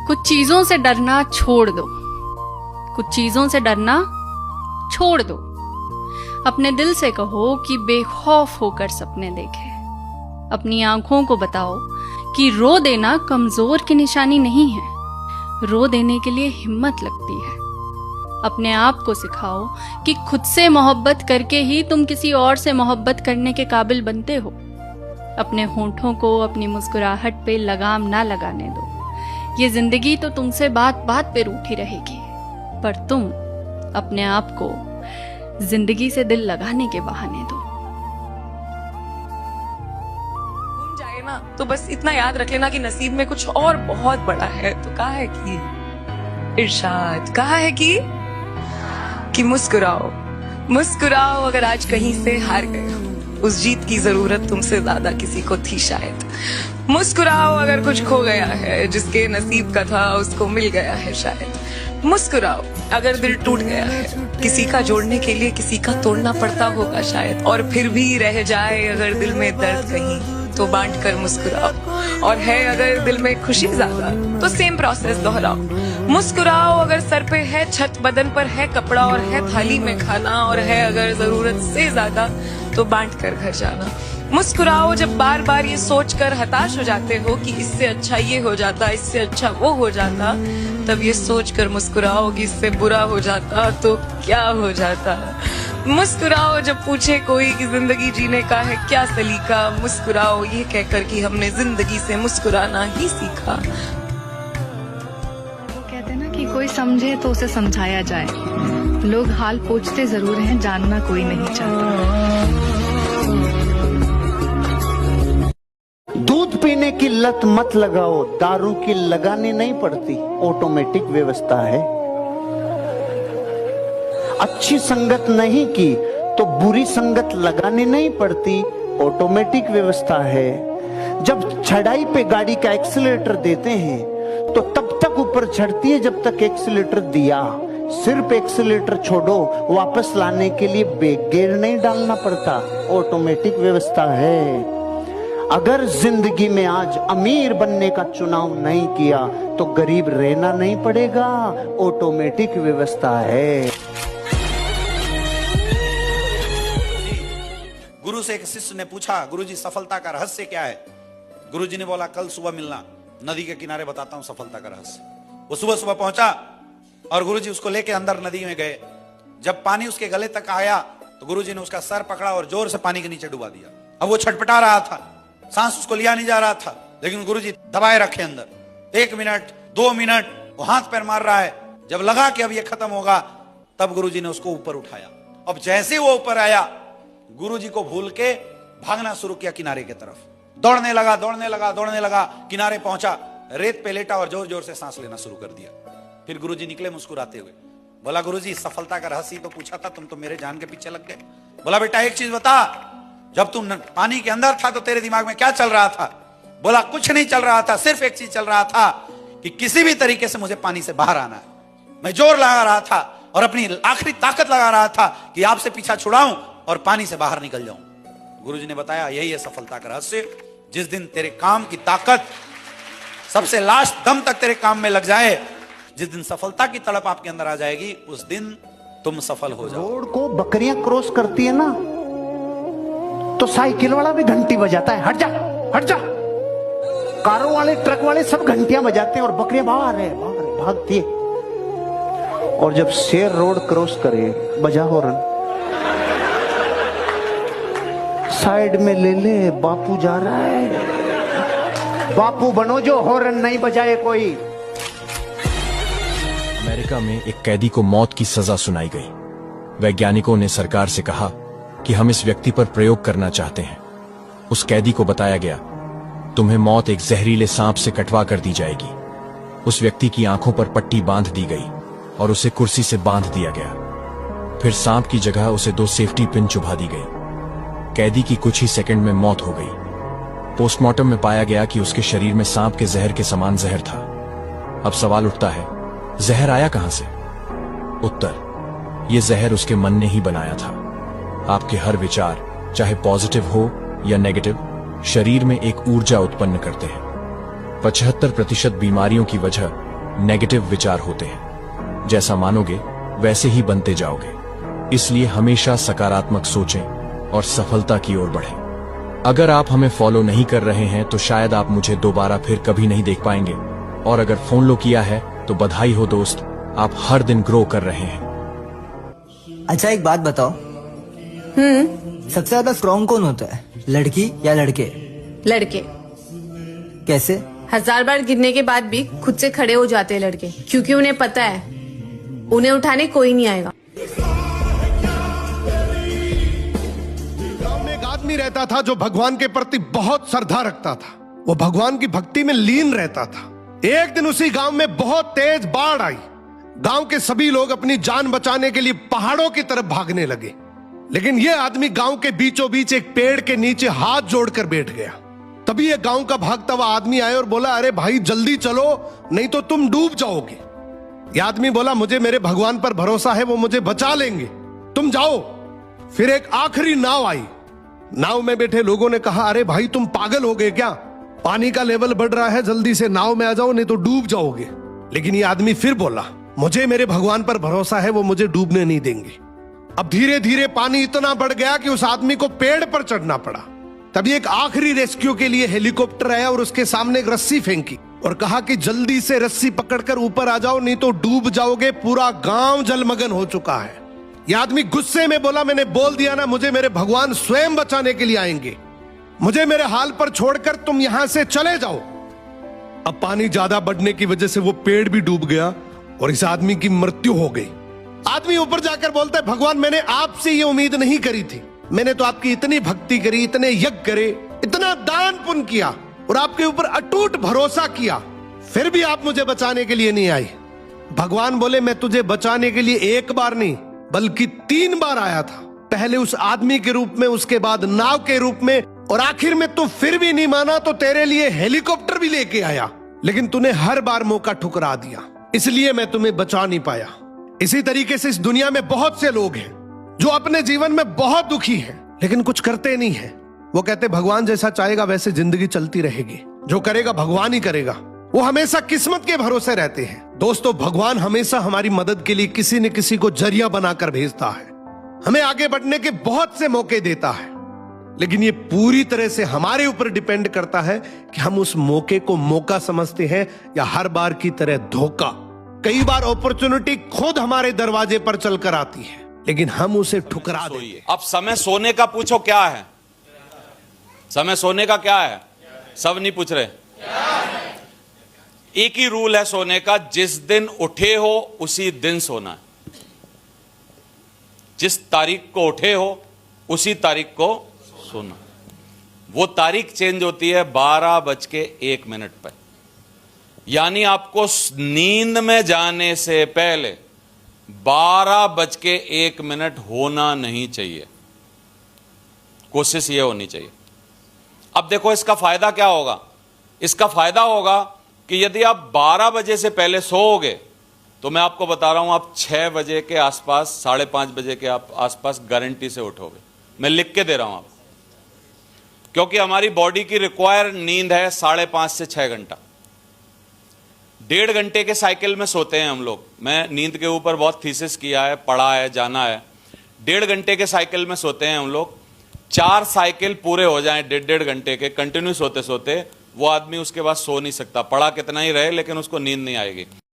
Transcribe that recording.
कुछ चीजों से डरना छोड़ दो, कुछ चीजों से डरना छोड़ दो। अपने दिल से कहो कि बेखौफ होकर सपने देखे। अपनी आंखों को बताओ कि रो देना कमजोर की निशानी नहीं है, रो देने के लिए हिम्मत लगती है। अपने आप को सिखाओ कि खुद से मोहब्बत करके ही तुम किसी और से मोहब्बत करने के काबिल बनते हो। अपने होंठों को अपनी मुस्कुराहट पे लगाम ना लगाने दो। ये जिंदगी तो तुमसे बात बात पे रूठी रहेगी, पर तुम अपने आप को जिंदगी से दिल लगाने के बहाने दो। घूम जाए ना तो बस इतना याद रख लेना कि नसीब में कुछ और बहुत बड़ा है। तो कहा है कि इरशाद कहा है कि मुस्कुराओ, मुस्कुराओ। अगर आज कहीं से हार गए हो, उस जीत की जरूरत तुमसे ज्यादा किसी को थी शायद। मुस्कुराओ अगर कुछ खो गया है, जिसके नसीब का था उसको मिल गया है शायद। मुस्कुराओ अगर दिल टूट गया है, किसी का जोड़ने के लिए किसी का तोड़ना पड़ता होगा शायद। और फिर भी रह जाए अगर दिल में दर्द कहीं, तो बांट कर मुस्कुराओ। और है अगर दिल में खुशी ज्यादा, तो सेम प्रोसेस दोहराओ। मुस्कुराओ अगर सर पे है छत, बदन पर है कपड़ा और है थाली में खाना, और है अगर जरूरत से ज्यादा, तो बांट कर घर जाना। मुस्कुराओ जब बार बार ये सोचकर हताश हो जाते हो कि इससे अच्छा ये हो जाता, इससे अच्छा वो हो जाता, तब ये सोचकर मुस्कुराओ कि इससे बुरा हो जाता तो क्या हो जाता। मुस्कुराओ जब पूछे कोई कि जिंदगी जीने का है क्या सलीका, मुस्कुराओ ये कहकर कि हमने जिंदगी से मुस्कुराना ही सीखा। वो कहते हैं ना कि कोई समझे तो उसे समझाया जाए। लोग हाल पूछते जरूर हैं, जानना कोई नहीं चाहता। दूध पीने की लत मत लगाओ, दारू की लगानी नहीं पड़ती, ऑटोमेटिक व्यवस्था है। अच्छी संगत नहीं की तो बुरी संगत लगानी नहीं पड़ती, ऑटोमेटिक व्यवस्था है। जब चढ़ाई पे गाड़ी का एक्सीलरेटर देते हैं तो तब तक ऊपर चढ़ती है जब तक एक्सीलरेटर दिया। सिर्फ एक्सीलरेटर छोड़ो, वापस लाने के लिए ब्रेक गियर नहीं डालना पड़ता, ऑटोमेटिक व्यवस्था है। अगर जिंदगी में आज अमीर बनने का चुनाव नहीं किया तो गरीब रहना नहीं पड़ेगा, ऑटोमेटिक व्यवस्था है। गुरु से एक शिष्य ने पूछा, गुरुजी सफलता का रहस्य क्या है? गुरुजी ने बोला, कल सुबह मिलना, नदी के किनारे बताता हूं सफलता का रहस्य। वो सुबह सुबह पहुंचा और गुरुजी उसको लेके अंदर नदी में गए। जब पानी उसके गले तक आया तो गुरुजी ने उसका सर पकड़ा और जोर से पानी के नीचे डुबा दिया। अब वो छटपटा रहा था, सांस उसको लिया नहीं जा रहा था, लेकिन गुरुजी दबाए रखे अंदर। 1 मिनट 2 मिनट वो हाथ पैर मार रहा है। जब लगा कि अब ये खत्म होगा, तब गुरुजी ने उसको ऊपर उठाया। अब जैसे वो ऊपर आया, गुरुजी को भूल के भागना शुरू किया किनारे की तरफ। दौड़ने लगा दौड़ने लगा दौड़ने लगा, किनारे पहुंचा, रेत पे लेटा और जोर जोर से सांस लेना शुरू कर दिया। फिर गुरुजी निकले मुस्कुराते हुए। बोला, गुरुजी सफलता का रहस्य तो पूछा था, तुम तो मेरे जान के पीछे लग गए। बोला, बेटा एक चीज बता, जब तुम पानी के अंदर था तो तेरे दिमाग में क्या चल रहा था? बोला, कुछ नहीं चल रहा था, सिर्फ एक चीज चल रहा था कि किसी भी तरीके से मुझे पानी से बाहर आना है। मैं जोर लगा रहा था और अपनी आखिरी ताकत लगा रहा था कि आपसे पीछा छुड़ाऊं और पानी से बाहर निकल जाऊं। गुरुजी ने बताया, यही है सफलता का रहस्य। जिस दिन तेरे काम की ताकत सबसे लास्ट दम तक तेरे काम में लग जाए, जिस दिन सफलता की तड़प आपके अंदर आ जाएगी, उस दिन तुम सफल हो जाओ। रोड को बकरियां क्रॉस करती है ना, तो साइकिल वाला भी घंटी बजाता है, हट जा हट जा। कारों वाले ट्रक वाले सब घंटियां बजाते हैं और बकरियां भागती है। और जब शेर रोड क्रॉस करे, बजा हॉर्न, साइड में ले ले, बापू जा रहा है। बापू बनो जो हॉर्न नहीं बजाए कोई। अमेरिका में एक कैदी को मौत की सजा सुनाई गई। वैज्ञानिकों ने सरकार से कहा कि हम इस व्यक्ति पर प्रयोग करना चाहते हैं। उस कैदी को बताया गया, तुम्हें मौत एक जहरीले सांप से कटवा कर दी जाएगी। उस व्यक्ति की आंखों पर पट्टी बांध दी गई और उसे कुर्सी से बांध दिया गया। फिर सांप की जगह उसे 2 सेफ्टी पिन चुभा दी गई। कैदी की कुछ ही सेकंड में मौत हो गई। पोस्टमार्टम में पाया गया कि उसके शरीर में सांप के जहर के समान जहर था। अब सवाल उठता है, जहर आया कहां से? उत्तर, यह जहर उसके मन ने ही बनाया था। आपके हर विचार, चाहे पॉजिटिव हो या नेगेटिव, शरीर में एक ऊर्जा उत्पन्न करते हैं। 75% बीमारियों की वजह नेगेटिव विचार होते हैं। जैसा मानोगे वैसे ही बनते जाओगे। इसलिए हमेशा सकारात्मक सोचें और सफलता की ओर बढ़ें। अगर आप हमें फॉलो नहीं कर रहे हैं तो शायद आप मुझे दोबारा फिर कभी नहीं देख पाएंगे, और अगर फॉलो किया है तो बधाई हो दोस्त, आप हर दिन ग्रो कर रहे हैं। अच्छा एक बात बताओ, सबसे ज्यादा स्ट्रॉन्ग कौन होता है, लड़की या लड़के? लड़के। कैसे? 1000 बार गिरने के बाद भी खुद से खड़े हो जाते हैं लड़के, क्योंकि उन्हें पता है उन्हें उठाने कोई नहीं आएगा। गांव में एक आदमी रहता था जो भगवान के प्रति बहुत श्रद्धा रखता था। वो भगवान की भक्ति में लीन रहता था। एक दिन उसी गांव में बहुत तेज बाढ़ आई। गांव के सभी लोग अपनी जान बचाने के लिए पहाड़ों की तरफ भागने लगे, लेकिन यह आदमी गांव के बीचों बीच एक पेड़ के नीचे हाथ जोड़कर बैठ गया। तभी यह गांव का भागता हुआ आदमी आया और बोला, अरे भाई जल्दी चलो, नहीं तो तुम डूब जाओगे। यह आदमी बोला, मुझे मेरे भगवान पर भरोसा है, वो मुझे बचा लेंगे, तुम जाओ। फिर एक आखिरी नाव आई। नाव में बैठे लोगों ने कहा, अरे भाई तुम पागल हो गए क्या, पानी का लेवल बढ़ रहा है, जल्दी से नाव में आ जाओ नहीं तो डूब जाओगे। लेकिन यह आदमी फिर बोला, मुझे मेरे भगवान पर भरोसा है, वो मुझे डूबने नहीं देंगे। अब धीरे धीरे पानी इतना बढ़ गया कि उस आदमी को पेड़ पर चढ़ना पड़ा। तभी एक आखिरी रेस्क्यू के लिए हेलीकॉप्टर आया और उसके सामने एक रस्सी फेंकी और कहा कि जल्दी से रस्सी पकड़कर ऊपर आ जाओ नहीं तो डूब जाओगे, पूरा गांव जलमग्न हो चुका है। यह आदमी गुस्से में बोला, मैंने बोल दिया ना, मुझे मेरे भगवान स्वयं बचाने के लिए आएंगे, मुझे मेरे हाल पर छोड़कर तुम यहां से चले जाओ। अब पानी ज्यादा बढ़ने की वजह से वो पेड़ भी डूब गया और इस आदमी की मृत्यु हो गई। आदमी ऊपर जाकर बोलता है, भगवान मैंने आपसे ये उम्मीद नहीं करी थी, मैंने तो आपकी इतनी भक्ति करी, इतने यज्ञ करे, इतना दान पुण्य किया और आपके ऊपर अटूट भरोसा किया, फिर भी आप मुझे बचाने के लिए नहीं आई। भगवान बोले, मैं तुझे बचाने के लिए एक बार नहीं बल्कि 3 बार आया था, पहले उस आदमी के रूप में, उसके बाद नाव के रूप में, और आखिर में तू फिर भी नहीं माना तो तेरे लिए हेलीकॉप्टर भी लेके आया, लेकिन तूने हर बार मौका ठुकरा दिया, इसलिए मैं तुम्हें बचा नहीं पाया। इसी तरीके से इस दुनिया में बहुत से लोग हैं जो अपने जीवन में बहुत दुखी हैं, लेकिन कुछ करते नहीं हैं। वो कहते भगवान जैसा चाहेगा वैसे जिंदगी चलती रहेगी, जो करेगा भगवान ही करेगा। वो हमेशा किस्मत के भरोसे रहते हैं। दोस्तों, भगवान हमेशा हमारी मदद के लिए किसी न किसी को जरिया बनाकर भेजता है, हमें आगे बढ़ने के बहुत से मौके देता है, लेकिन ये पूरी तरह से हमारे ऊपर डिपेंड करता है कि हम उस मौके को मौका समझते हैं या हर बार की तरह धोखा। कई बार अपॉर्चुनिटी खुद हमारे दरवाजे पर चलकर आती है, लेकिन हम उसे ठुकरा देते हैं। अब समय सोने का पूछो क्या है, समय सोने का क्या है, सब नहीं पूछ रहे। एक ही रूल है सोने का, जिस दिन उठे हो उसी दिन सोना है। जिस तारीख को उठे हो उसी तारीख को सोना। वो तारीख चेंज होती है 12:01 पर, यानी आपको नींद में जाने से पहले 12:01 होना नहीं चाहिए। कोशिश ये होनी चाहिए। अब देखो इसका फायदा क्या होगा। इसका फायदा होगा कि यदि आप 12 बजे से पहले सोओगे तो मैं आपको बता रहा हूं आप 6 बजे के आसपास, 5:30 बजे के आसपास गारंटी से उठोगे। मैं लिख के दे रहा हूं आपको, क्योंकि हमारी बॉडी की रिक्वायर नींद है 5.5 से 6 घंटा। 1.5 घंटे के साइकिल में सोते हैं हम लोग। मैं नींद के ऊपर बहुत थीसिस किया है, पढ़ा है, जाना है। 1.5 घंटे के साइकिल में सोते हैं हम लोग। 4 साइकिल पूरे हो जाएं 1.5 घंटे के कंटिन्यू सोते सोते, वो आदमी उसके बाद सो नहीं सकता, पढ़ा कितना ही रहे लेकिन उसको नींद नहीं आएगी।